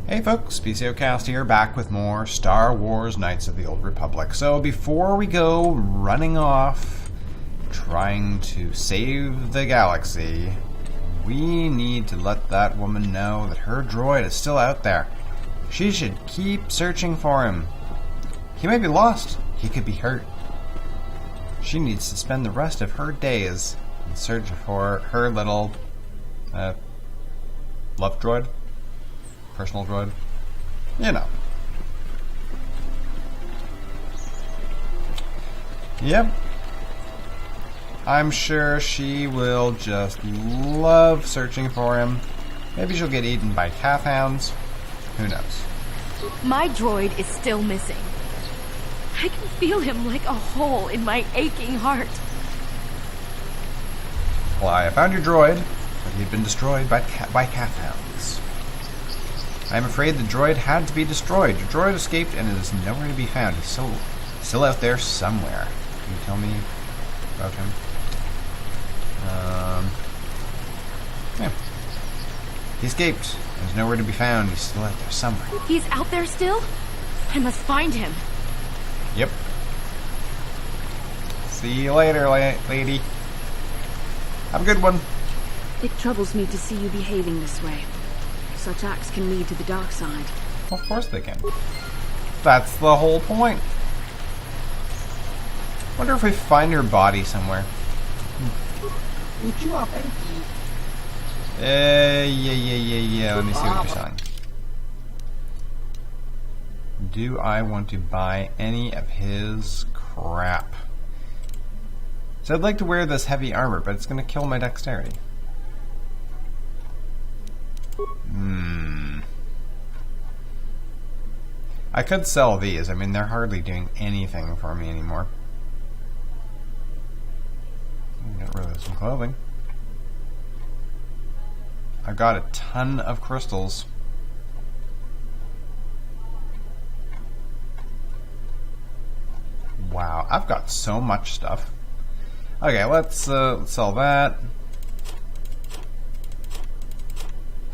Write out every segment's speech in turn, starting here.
Hey folks, PCoutcast here, back with more Star Wars Knights of the Old Republic. So before we go running off, trying to save the galaxy, we need to let that woman know that her droid is still out there. She should keep searching for him. He may be lost, he could be hurt. She needs to spend the rest of her days in search for her little, love droid? Personal droid? You know. Yep. I'm sure she will just love searching for him. Maybe she'll get eaten by calf hounds. Who knows? My droid is still missing. I can feel him like a hole in my aching heart. Well, I found your droid, but he'd been destroyed by calf hounds. I'm afraid the droid had to be destroyed. Your droid escaped and is nowhere to be found. He's still out there somewhere. Can you tell me about him? Yeah. He escaped. There's nowhere to be found. He's still out there somewhere. He's out there still? I must find him. Yep. See you later, lady. Have a good one. It troubles me to see you behaving this way. Such acts can lead to the dark side. Of course they can. That's the whole point. Wonder if we find her body somewhere. Yeah. Let me see what you're selling. Do I want to buy any of his crap? So I'd like to wear this heavy armor, but it's going to kill my dexterity. I could sell these. I mean, they're hardly doing anything for me anymore. Get rid of some clothing. I've got a ton of crystals. Wow, I've got so much stuff. Okay, let's sell that.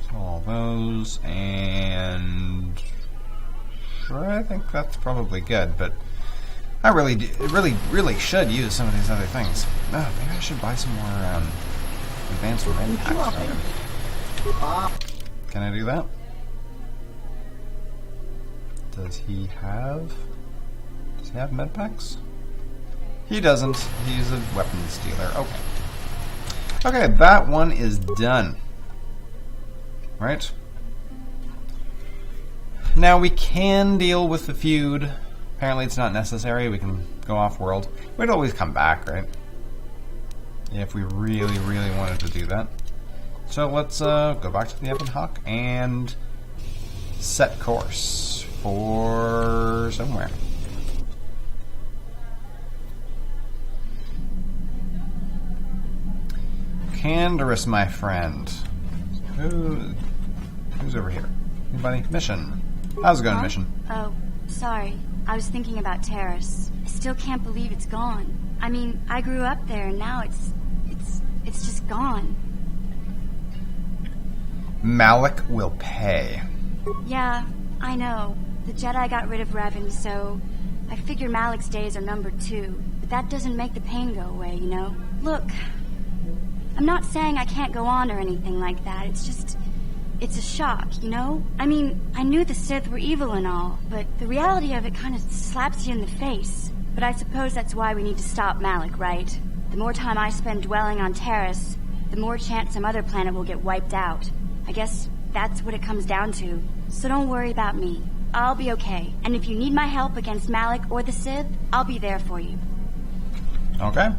Sell all those, and I think that's probably good. But I really should use some of these other things. Oh, maybe I should buy some more advanced med packs. Can I do that? Does he have med packs? He doesn't. He's a weapons dealer. Okay. Okay, that one is done. Right? Now we can deal with the feud. Apparently it's not necessary. We can go off-world. We'd always come back, right? If we really wanted to do that. So let's go back to the Ebon Hawk and set course for somewhere. Canderous, my friend. Who's over here? Anybody? Mission. How's it going, Mission? Oh, sorry. I was thinking about Terrace. I still can't believe it's gone. I mean, I grew up there and now it's just gone. Malik will pay. Yeah, I know. The Jedi got rid of Revan, so I figure Malik's days are numbered too. But that doesn't make the pain go away, you know? Look, I'm not saying I can't go on or anything like that. It's just, it's a shock, you know? I mean, I knew the Sith were evil and all, but the reality of it kind of slaps you in the face. But I suppose that's why we need to stop Malik, right? The more time I spend dwelling on Terrace, the more chance some other planet will get wiped out. I guess that's what it comes down to. So don't worry about me. I'll be okay. And if you need my help against Malik or the Sith, I'll be there for you. Okay.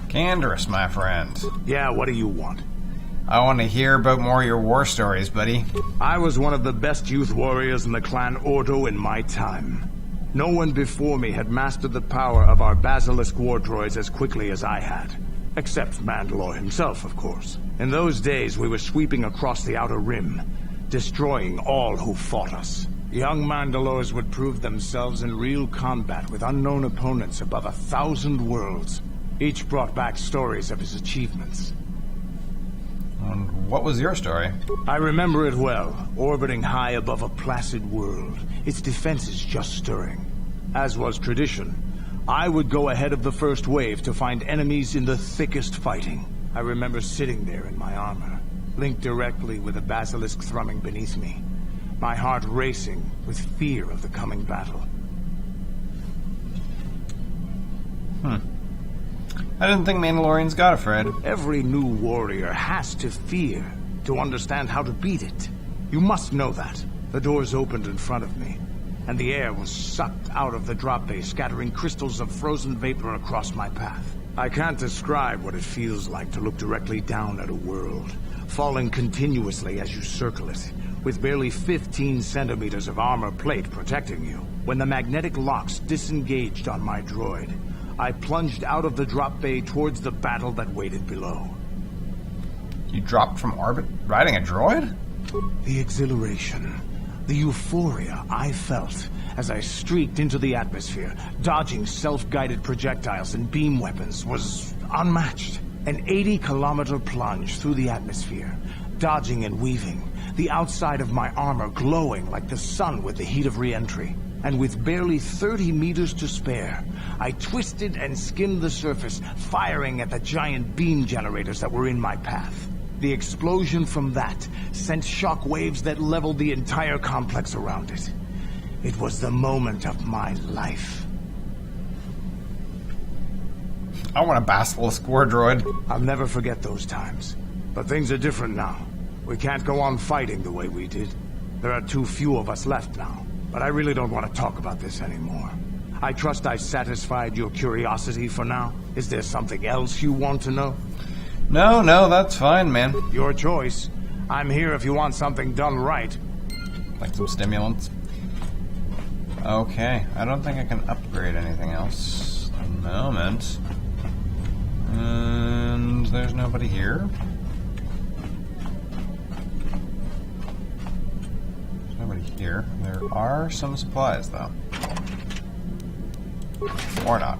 Canderous, my friend. Yeah, what do you want? I want to hear about more of your war stories, buddy. I was one of the best youth warriors in the clan Ordo in my time. No one before me had mastered the power of our Basilisk war droids as quickly as I had. Except Mandalore himself, of course. In those days, we were sweeping across the Outer Rim, destroying all who fought us. Young Mandalores would prove themselves in real combat with unknown opponents above 1,000 worlds. Each brought back stories of his achievements. And what was your story? I remember it well, orbiting high above a placid world, its defenses just stirring. As was tradition, I would go ahead of the first wave to find enemies in the thickest fighting. I remember sitting there in my armor, linked directly with a basilisk thrumming beneath me, my heart racing with fear of the coming battle. I didn't think Mandalorians got afraid. Every new warrior has to fear to understand how to beat it. You must know that. The doors opened in front of me, and the air was sucked out of the drop bay, scattering crystals of frozen vapor across my path. I can't describe what it feels like to look directly down at a world, falling continuously as you circle it, with barely 15 centimeters of armor plate protecting you. When the magnetic locks disengaged on my droid, I plunged out of the drop bay towards the battle that waited below. You dropped from orbit riding a droid? The exhilaration, the euphoria I felt as I streaked into the atmosphere, dodging self-guided projectiles and beam weapons, was unmatched. An 80-kilometer plunge through the atmosphere, dodging and weaving, the outside of my armor glowing like the sun with the heat of re-entry. And with barely 30 meters to spare, I twisted and skimmed the surface, firing at the giant beam generators that were in my path. The explosion from that sent shock waves that leveled the entire complex around it. It was the moment of my life. I want a Basilisk war droid. I'll never forget those times. But things are different now. We can't go on fighting the way we did. There are too few of us left now. But I really don't want to talk about this anymore. I trust I satisfied your curiosity for now. Is there something else you want to know? No, that's fine, man. Your choice. I'm here if you want something done right. Like some stimulants. Okay, I don't think I can upgrade anything else at the moment. And there's nobody here. Here. There are some supplies, though. Or not.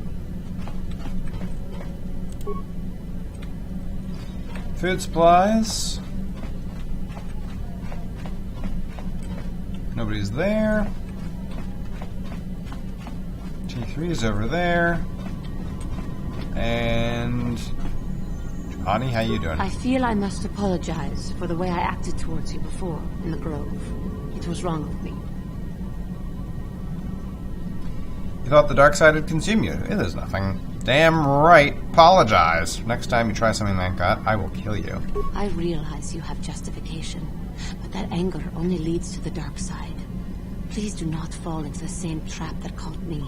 Food supplies. Nobody's there. T3's over there. And Juhani, how you doing? I feel I must apologize for the way I acted towards you before in the Grove. It was wrong of me. You thought the dark side would consume you. It is nothing. Damn right. Apologize. Next time you try something like that, I will kill you. I realize you have justification, but that anger only leads to the dark side. Please do not fall into the same trap that caught me.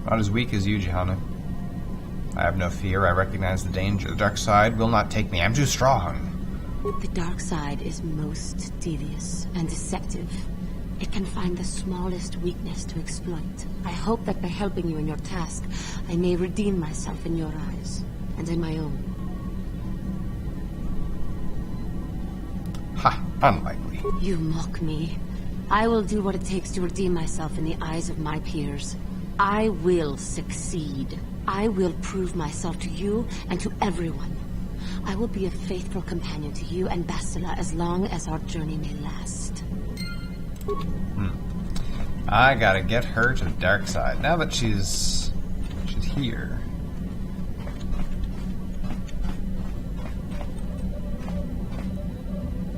Not as weak as you, Juhani. I have no fear. I recognize the danger. The dark side will not take me. I'm too strong. The dark side is most devious and deceptive. It can find the smallest weakness to exploit. I hope that by helping you in your task, I may redeem myself in your eyes, and in my own. Ha! Unlikely. You mock me. I will do what it takes to redeem myself in the eyes of my peers. I will succeed. I will prove myself to you and to everyone. I will be a faithful companion to you and Bastila as long as our journey may last. I gotta get her to the dark side. Now that she's here.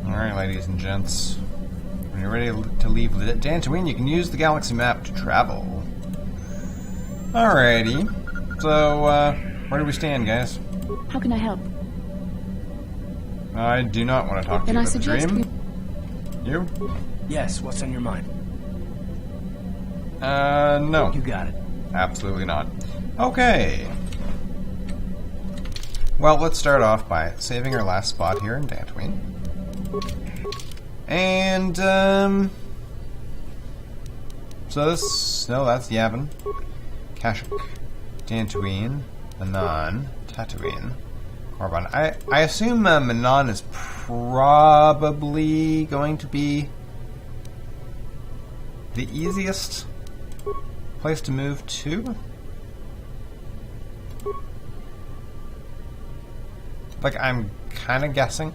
Alright, ladies and gents. When you're ready to leave Dantooine, you can use the galaxy map to travel. Alrighty. So, where do we stand, guys? How can I help? I do not want to talk to Then you I about the suggest dream. You? Yes, what's on your mind? No. You got it. Absolutely not. Okay. Well, let's start off by saving our last spot here in Dantooine. And, so this, no, that's Yavin, Kashyyyk, Dantooine, Manan, Tatooine, Korriban. I assume Manan is probably going to be the easiest place to move to. Like, I'm kind of guessing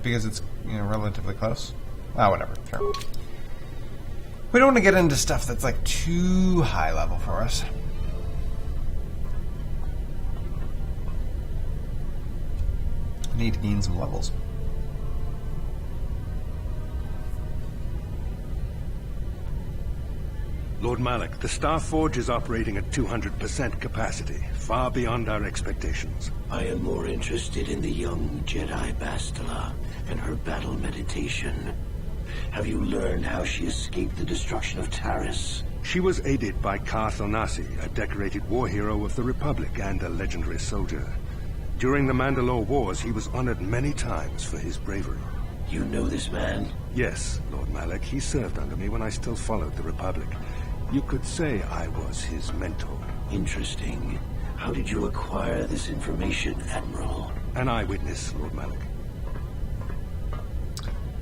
because it's, you know, relatively close. Ah, whatever. Sure. We don't want to get into stuff that's like too high level for us. I need to gain some levels. Lord Malak, the Star Forge is operating at 200% capacity, far beyond our expectations. I am more interested in the young Jedi Bastila and her battle meditation. Have you learned how she escaped the destruction of Taris? She was aided by Karth Onasi, a decorated war hero of the Republic and a legendary soldier. During the Mandalore Wars, he was honored many times for his bravery. You know this man? Yes, Lord Malak. He served under me when I still followed the Republic. You could say I was his mentor. Interesting. How did you acquire this information, Admiral? An eyewitness, Lord Malak.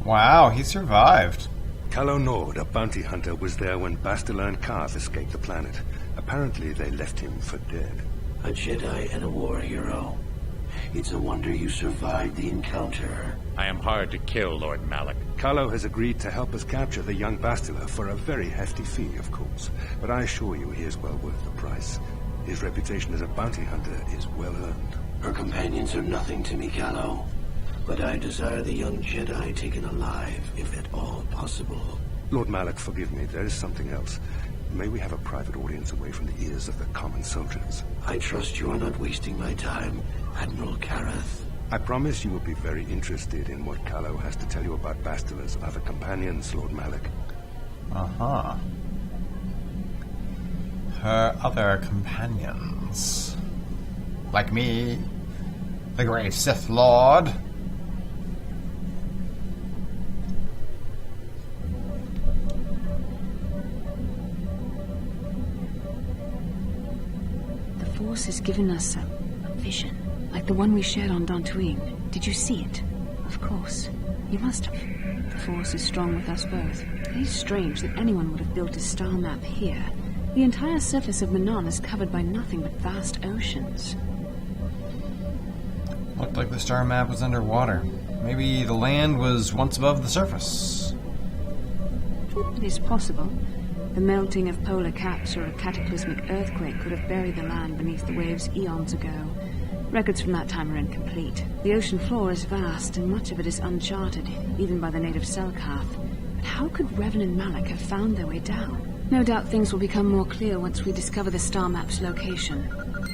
Wow, he survived. Calo Nord, a bounty hunter, was there when Bastila and Karth escaped the planet. Apparently, they left him for dead. A Jedi and a war hero. It's a wonder you survived the encounter. I am hard to kill, Lord Malak. Calo has agreed to help us capture the young Bastila for a very hefty fee, of course. But I assure you he is well worth the price. His reputation as a bounty hunter is well earned. Her companions are nothing to me, Calo. But I desire the young Jedi taken alive, if at all possible. Lord Malak, forgive me. There is something else. May we have a private audience away from the ears of the common soldiers? I trust you are not wasting my time, Admiral Karath. I promise you will be very interested in what Calo has to tell you about Bastila's other companions, Lord Malak. Uh-huh. Her other companions. Like me, the great Sith Lord. The Force has given us a vision, like the one we shared on Dantooine. Did you see it? Of course. You must have. The Force is strong with us both. It is strange that anyone would have built a star map here. The entire surface of Manan is covered by nothing but vast oceans. Looked like the star map was underwater. Maybe the land was once above the surface. It is possible. The melting of polar caps or a cataclysmic earthquake could have buried the land beneath the waves eons ago. Records from that time are incomplete. The ocean floor is vast, and much of it is uncharted, even by the native Selkath. But how could Revan and Malak have found their way down? No doubt things will become more clear once we discover the star map's location.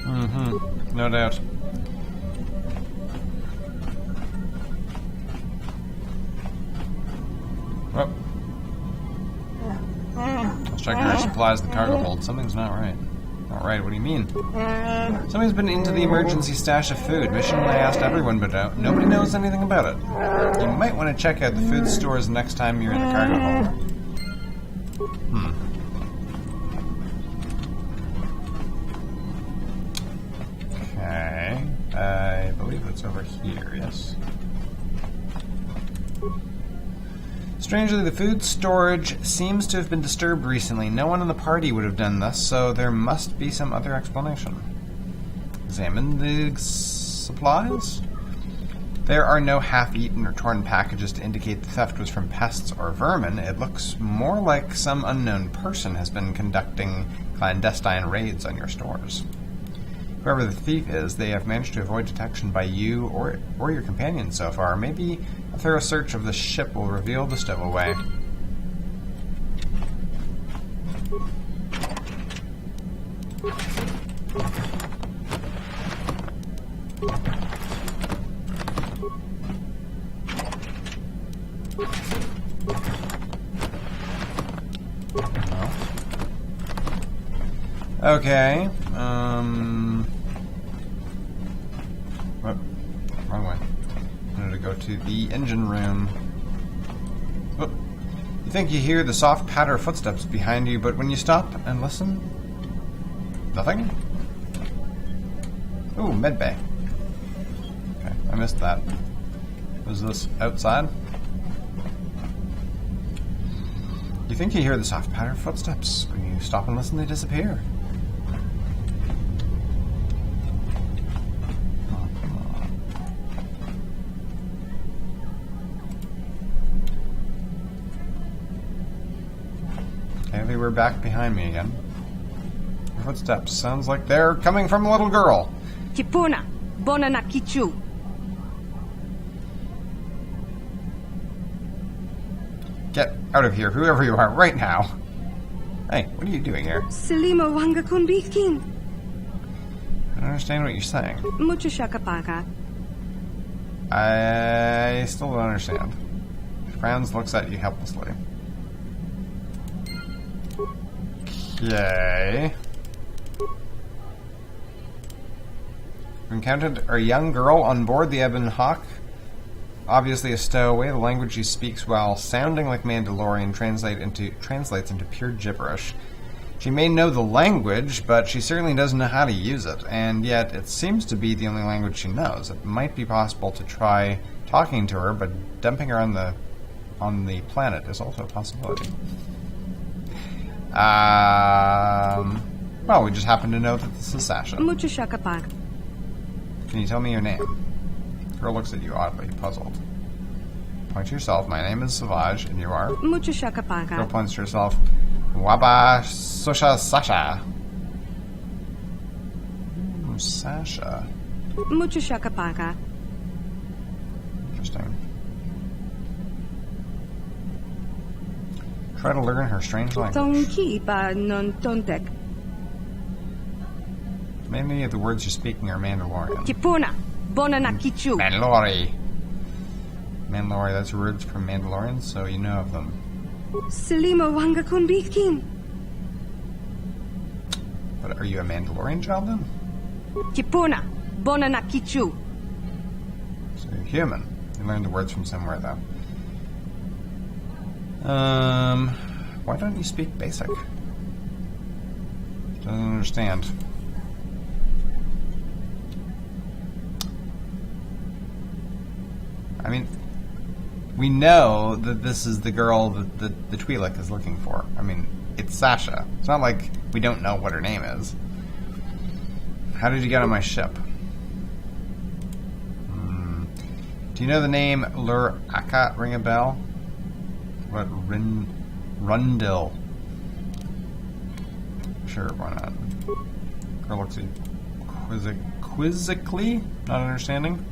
Mm-hmm. No doubt. Oh. Let's check our supplies in the cargo hold. Something's not right. Not right, what do you mean? Somebody's been into the emergency stash of food. Mission I asked everyone, but nobody knows anything about it. You might want to check out the food stores next time you're in the cargo hold. Okay. I believe it's over here, yes. Strangely, the food storage seems to have been disturbed recently. No one in the party would have done this, so there must be some other explanation. Examine the supplies. There are no half-eaten or torn packages to indicate the theft was from pests or vermin. It looks more like some unknown person has been conducting clandestine raids on your stores. Whoever the thief is, they have managed to avoid detection by you or your companions so far. Maybe a thorough search of the ship will reveal the stowaway. Okay. Wrong way. I wanted to go to the engine room. Oh. You think you hear the soft patter of footsteps behind you, but when you stop and listen, nothing? Ooh, medbay. Okay, I missed that. Was this outside? You think you hear the soft patter of footsteps. When you stop and listen, they disappear. we were back behind me again. Footsteps. Sounds like they're coming from a little girl. Kupuna, bonana kichu. Get out of here, whoever you are, right now. Hey, what are you doing here? Selimo wanga kunbitkin. I don't understand what you're saying. Mucho shakapaga. I still don't understand. Franz looks at you helplessly. Okay. We encountered a young girl on board the Ebon Hawk. Obviously a stowaway. The language she speaks, while sounding like Mandalorian, translates into pure gibberish. She may know the language, but she certainly doesn't know how to use it, and yet it seems to be the only language she knows. It might be possible to try talking to her, but dumping her on the planet is also a possibility. Well, we just happen to know that this is Sasha. Mucho shakapaga. Can you tell me your name? Girl looks at you oddly, puzzled. Point to yourself. My name is Savage, and you are? Mucho shakapaga. Girl points to herself. Waba Sasha. Sasha. Mucho shakapaga. Interesting. Try to learn her strange language. Tonki ba non tontek. Many of the words you're speaking are Mandalorian. Kupuna, bonana kichu. Mandalore. Mandalore, that's words from Mandalorians, so you know of them. Selimo wanga kunbitkin. But are you a Mandalorian child then? Kupuna, bonana kichu. So you're human. You learned the words from somewhere, though. Why don't you speak basic? Doesn't understand. I mean, we know that this is the girl that the Twi'lek is looking for. I mean, it's Sasha. It's not like we don't know what her name is. How did you get on my ship? Do you know the name Lur Akat ring a bell? What, Rundil? Sure, why not? Girl looks at you quizzically, not understanding.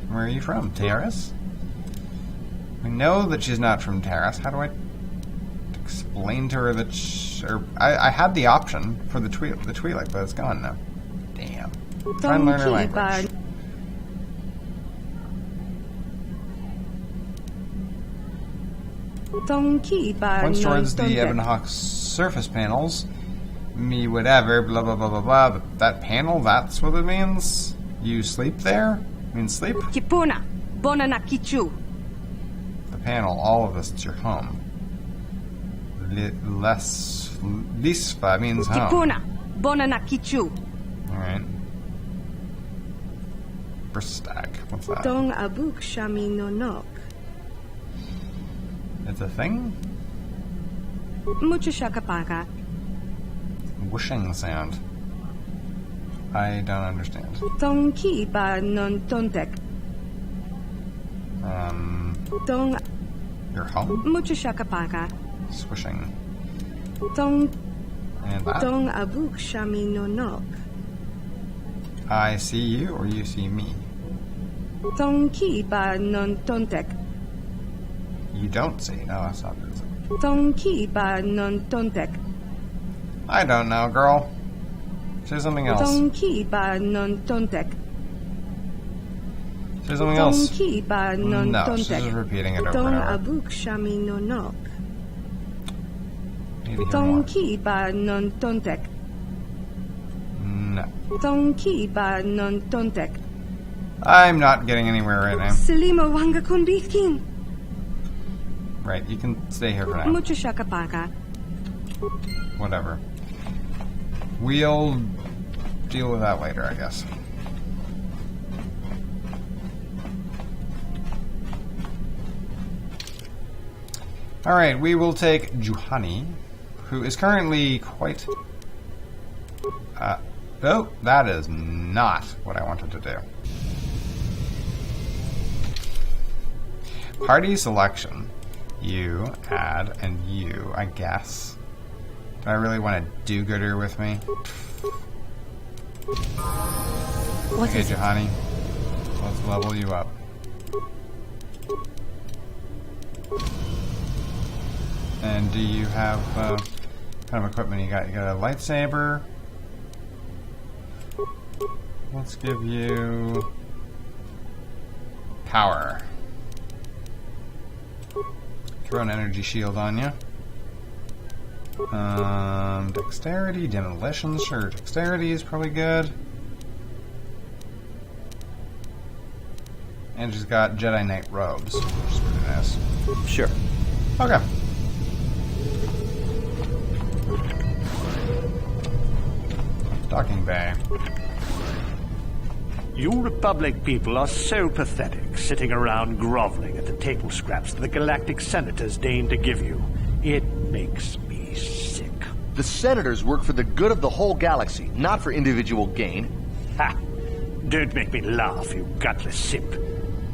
Where are you from? Terrace? We know that she's not from Terrace. How do I explain to her that I had the option for the Twi'lek, but it's gone now. Damn. Try and learn her language. Points towards the Ebon Hawk's surface panels. Me whatever, blah blah blah blah blah. But that panel, that's what it means? You sleep there? Means sleep? Kupuna, bonana kichu. The panel, all of this, it's your home. Lispa means home. Kupuna, bonana kichu. Alright. Bristag, what's that? Dong abuk shami no nok. It's a thing? Mucho shakapaga. Whooshing sound. I don't understand. Tonki ba non tontek. Dong. Your home? Mucho shakapaga. Swishing. Dong. And that? Dong abuk shami no nok. I see you or you see me? Tonki ba non tontek. You don't see. No, that's not good. Tonki ba non tontek. I don't know, girl. Say something else. Tonki ba non tontek. Say something else. Tonki ba non No, tontek. she's just repeating it over Dong and over. abuk shami no nok. Need to hear more. Tonki ba non tontek. No. Tonki ba non tontek. I'm not getting anywhere right now. Selimo wanga kunbitkin. Right, you can stay here for now. Mucho shakapaga. Whatever. We'll deal with that later, I guess. Alright, we will take Juhani, who is currently quite... oh, that is not what I wanted to do. Party selection. You, add, and you, I guess. Do I really want a do-gooder with me? Okay, Juhani. Let's level you up. And do you have, what kind of equipment you got? You got a lightsaber. Let's give you power. Throw an energy shield on you. Dexterity, demolition, sure. Dexterity is probably good. And she's got Jedi Knight robes, which is pretty nice. Sure. Okay. Docking bay. You Republic people are so pathetic, sitting around groveling at the table scraps the galactic senators deign to give you. It makes me sick. The senators work for the good of the whole galaxy, not for individual gain. Ha! Don't make me laugh, you gutless simp.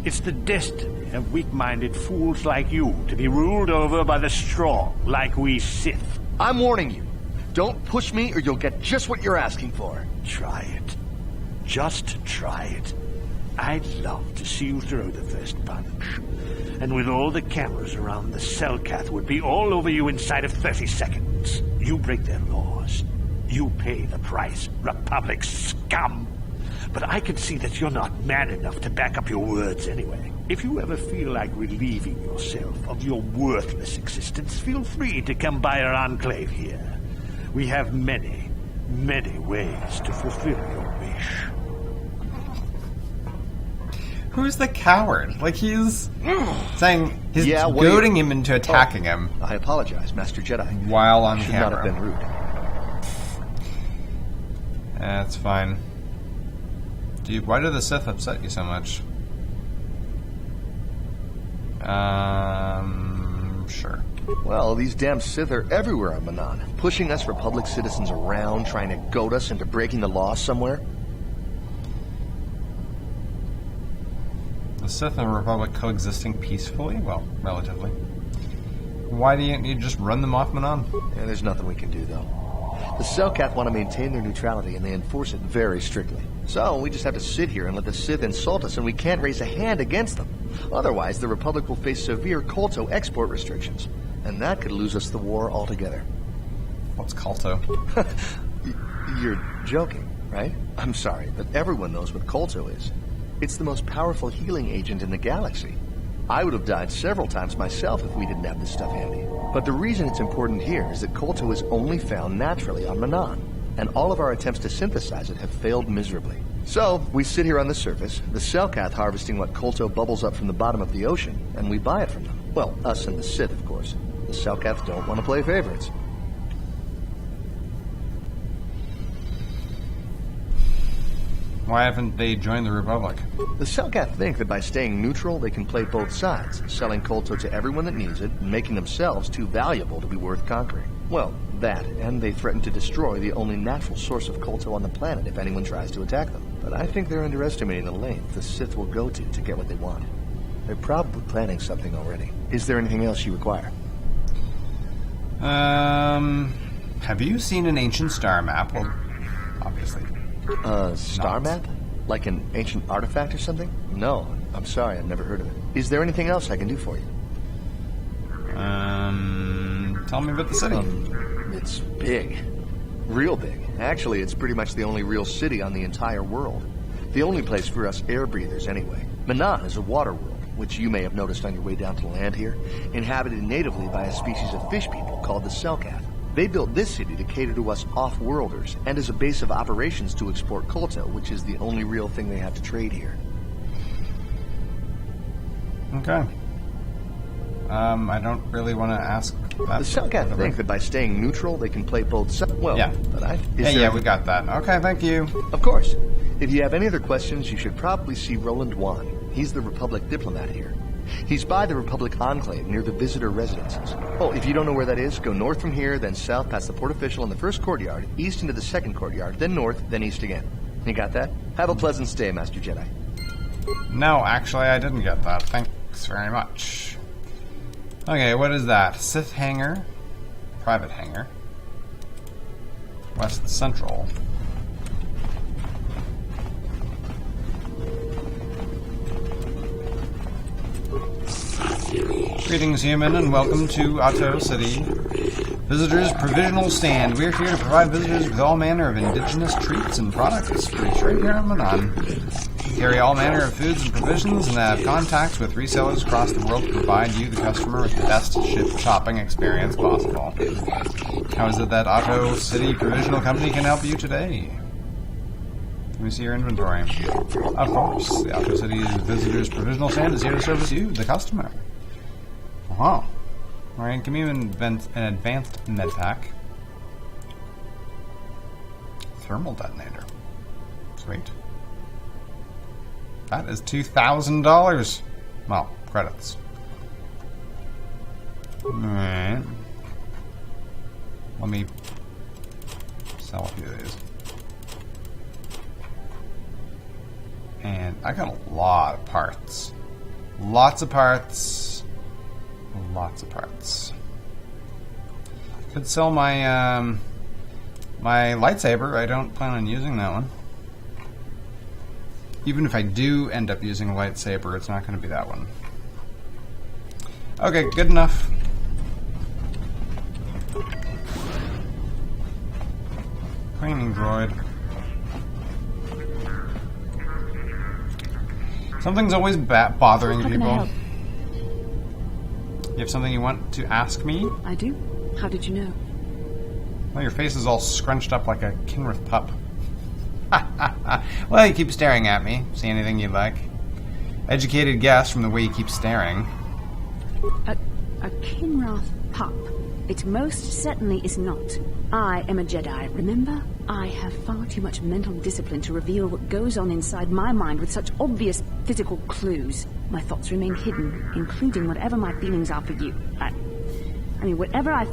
It's the destiny of weak-minded fools like you to be ruled over by the strong, like we Sith. I'm warning you. Don't push me or you'll get just what you're asking for. Try it. Just try it. I'd love to see you throw the first punch. And with all the cameras around, the Selkath would be all over you inside of 30 seconds. You break their laws. You pay the price, Republic scum. But I can see that you're not man enough to back up your words anyway. If you ever feel like relieving yourself of your worthless existence, feel free to come by our enclave here. We have many, many ways to fulfill your wish. Who's the coward? Like, he's saying, he's Yeah, what goading him into attacking him I apologize, Master Jedi. while on Should camera. not have been rude. That's fine. Dude, why do the Sith upset you so much? Sure. Well, these damn Sith are everywhere on Manan, pushing us Republic citizens around, trying to goad us into breaking the law somewhere. The Sith and Republic coexisting peacefully? Well, relatively. Why don't you just run them off Manan? Yeah, there's nothing we can do, though. The Selkath want to maintain their neutrality, and they enforce it very strictly. So, we just have to sit here and let the Sith insult us, and we can't raise a hand against them. Otherwise, the Republic will face severe Kolto export restrictions, and that could lose us the war altogether. What's Kolto? You're joking, right? I'm sorry, but everyone knows what Kolto is. It's the most powerful healing agent in the galaxy. I would have died several times myself if we didn't have this stuff handy. But the reason it's important here is that Kolto is only found naturally on Manan, and all of our attempts to synthesize it have failed miserably. So, we sit here on the surface, the Selkath harvesting what Kolto bubbles up from the bottom of the ocean, and we buy it from them. Well, us and the Sith, of course. The Selkath don't want to play favorites. Why haven't they joined the Republic? The Selkath think that by staying neutral, they can play both sides, selling Kolto to everyone that needs it, and making themselves too valuable to be worth conquering. Well, that, and they threaten to destroy the only natural source of Kolto on the planet if anyone tries to attack them. But I think they're underestimating the length the Sith will go to get what they want. They're probably planning something already. Is there anything else you require? Have you seen an ancient star map? Well, obviously. Star map? Like an ancient artifact or something? No, I'm sorry, I've never heard of it. Is there anything else I can do for you? Tell me about the city. It's big. Real big. Actually, it's pretty much the only real city on the entire world. The only place for us air breathers, anyway. Manan is a water world, which you may have noticed on your way down to land here, inhabited natively by a species of fish people called the Selkath. They built this city to cater to us off-worlders, and as a base of operations to export Kolto, which is the only real thing they have to trade here. Okay. I don't really want to ask that. The Selkath think that by staying neutral, they can play both sides. Well, yeah. But we got that. Okay, thank you. Of course. If you have any other questions, you should probably see Roland Wan. He's the Republic diplomat here. He's by the Republic Enclave near the visitor residences. Oh, if you don't know where that is, go north from here, then south past the port official in the first courtyard, east into the second courtyard, then north, then east again. You got that? Have a pleasant stay, Master Jedi. No, actually, I didn't get that. Thanks very much. Okay, what is that? Sith Hanger. Private Hanger. West Central. Greetings, human, and welcome to Otto City. Visitors Provisional Stand. We're here to provide visitors with all manner of indigenous treats and products. Free trade here in Manan. Carry all manner of foods and provisions and have contacts with resellers across the world to provide you, the customer, with the best shopping experience possible. How is it that Otto City Provisional Company can help you today? Let me see your inventory. Of course, the Otto City's Visitors Provisional Stand is here to service you, the customer. Oh. Alright, give me an advanced med pack. Thermal detonator. Sweet. That is $2,000. Well, credits. Alright. Let me sell a few of these. And I got a lot of parts. Lots of parts. Lots of parts. Could sell my my lightsaber. I don't plan on using that one. Even if I do end up using a lightsaber, it's not going to be that one. Okay, good enough. Cleaning droid. Something's always bothering people. You have something you want to ask me? I do. How did you know? Well, your face is all scrunched up like a Kinrith pup. Well, you keep staring at me. See anything you'd like? Educated guess from the way you keep staring. A Kinrath pup. It most certainly is not. I am a Jedi, remember? I have far too much mental discipline to reveal what goes on inside my mind with such obvious physical clues. My thoughts remain hidden, including whatever my feelings are for you. I mean, whatever I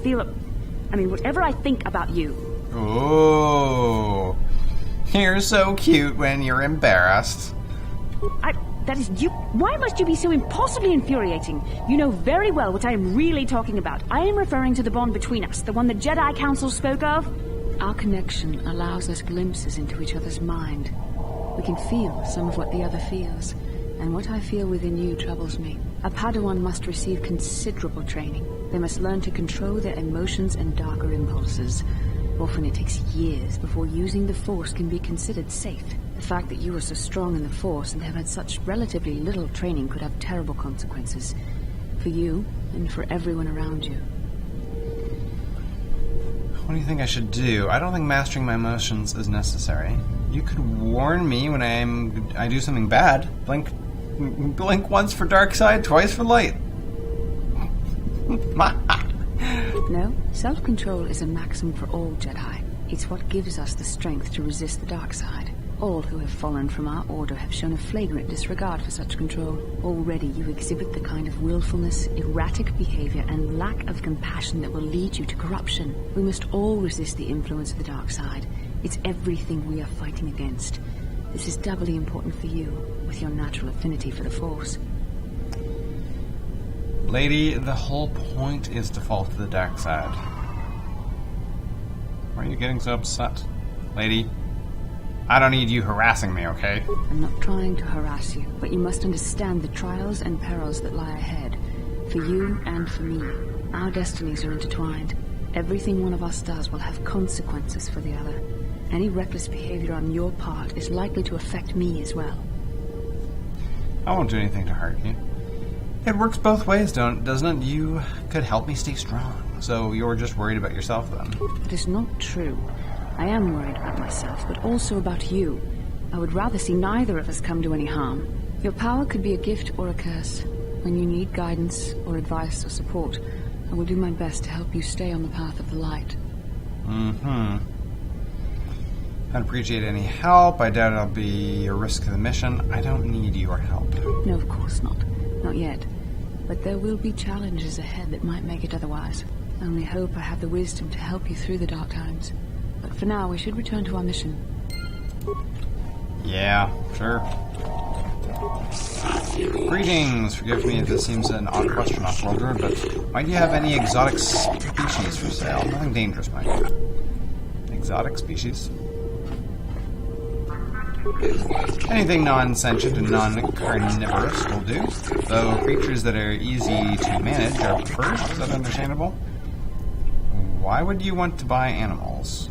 think about you. Oh, you're so cute when you're embarrassed. That is you. Why must you be so impossibly infuriating? You know very well what I am really talking about. I am referring to the bond between us, the one the Jedi Council spoke of. Our connection allows us glimpses into each other's mind. We can feel some of what the other feels, and what I feel within you troubles me. A Padawan must receive considerable training. They must learn to control their emotions and darker impulses. Often it takes years before using the Force can be considered safe. The fact that you are so strong in the Force and have had such relatively little training could have terrible consequences. For you, and for everyone around you. What do you think I should do? I don't think mastering my emotions is necessary. You could warn me when I do something bad. Blink once for dark side, twice for light. No, self-control is a maxim for all Jedi. It's what gives us the strength to resist the dark side. All who have fallen from our order have shown a flagrant disregard for such control. Already you exhibit the kind of willfulness, erratic behavior, and lack of compassion that will lead you to corruption. We must all resist the influence of the dark side. It's everything we are fighting against. This is doubly important for you, with your natural affinity for the Force. Lady, the whole point is to fall to the dark side. Why are you getting so upset? Lady, I don't need you harassing me, okay? I'm not trying to harass you, but you must understand the trials and perils that lie ahead. For you and for me. Our destinies are intertwined. Everything one of us does will have consequences for the other. Any reckless behavior on your part is likely to affect me as well. I won't do anything to hurt you. It works both ways, doesn't it? You could help me stay strong. So you're just worried about yourself, then? It is not true. I am worried about myself, but also about you. I would rather see neither of us come to any harm. Your power could be a gift or a curse. When you need guidance or advice or support, I will do my best to help you stay on the path of the light. I'd appreciate any help. I doubt it'll be a risk to the mission. I don't need your help. No, of course not. Not yet. But there will be challenges ahead that might make it otherwise. I only hope I have the wisdom to help you through the dark times. But for now, we should return to our mission. Yeah, sure. Greetings. Forgive me if this seems an odd question, off-worlder, but might you have any exotic species for sale? Nothing dangerous, mind you. Exotic species? Anything non-sentient and non-carnivorous will do, though creatures that are easy to manage are preferred. Is that understandable? Why would you want to buy animals?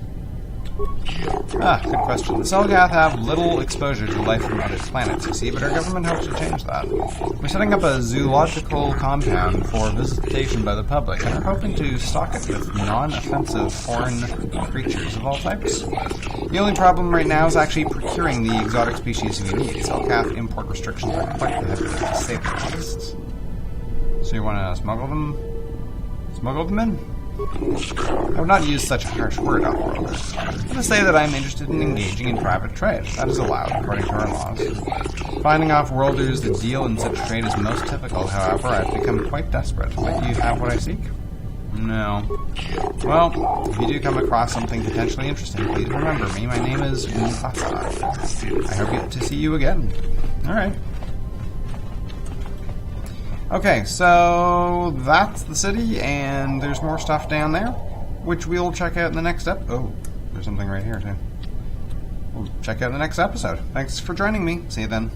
Good question. The Selgath have little exposure to life from other planets, you see, but our government hopes to change that. We're setting up a zoological compound for visitation by the public, and are hoping to stock it with non-offensive foreign creatures of all types. The only problem right now is actually procuring the exotic species we need. Selgath import restrictions are quite prohibitive, to say the least. So you want to smuggle them? Smuggle them in? I would not use such a harsh word, off-worlder. Let us say that I am interested in engaging in private trade. That is allowed, according to our laws. Finding off-worlders that deal in such trade is most difficult, however. I've become quite desperate. Might you have what I seek? No. Well, if you do come across something potentially interesting, please remember me. My name is Mufasa. I hope to see you again. Alright. Okay, so that's the city, and there's more stuff down there, which we'll check out in the next episode. Oh, there's something right here, too. We'll check out in the next episode. Thanks for joining me. See you then.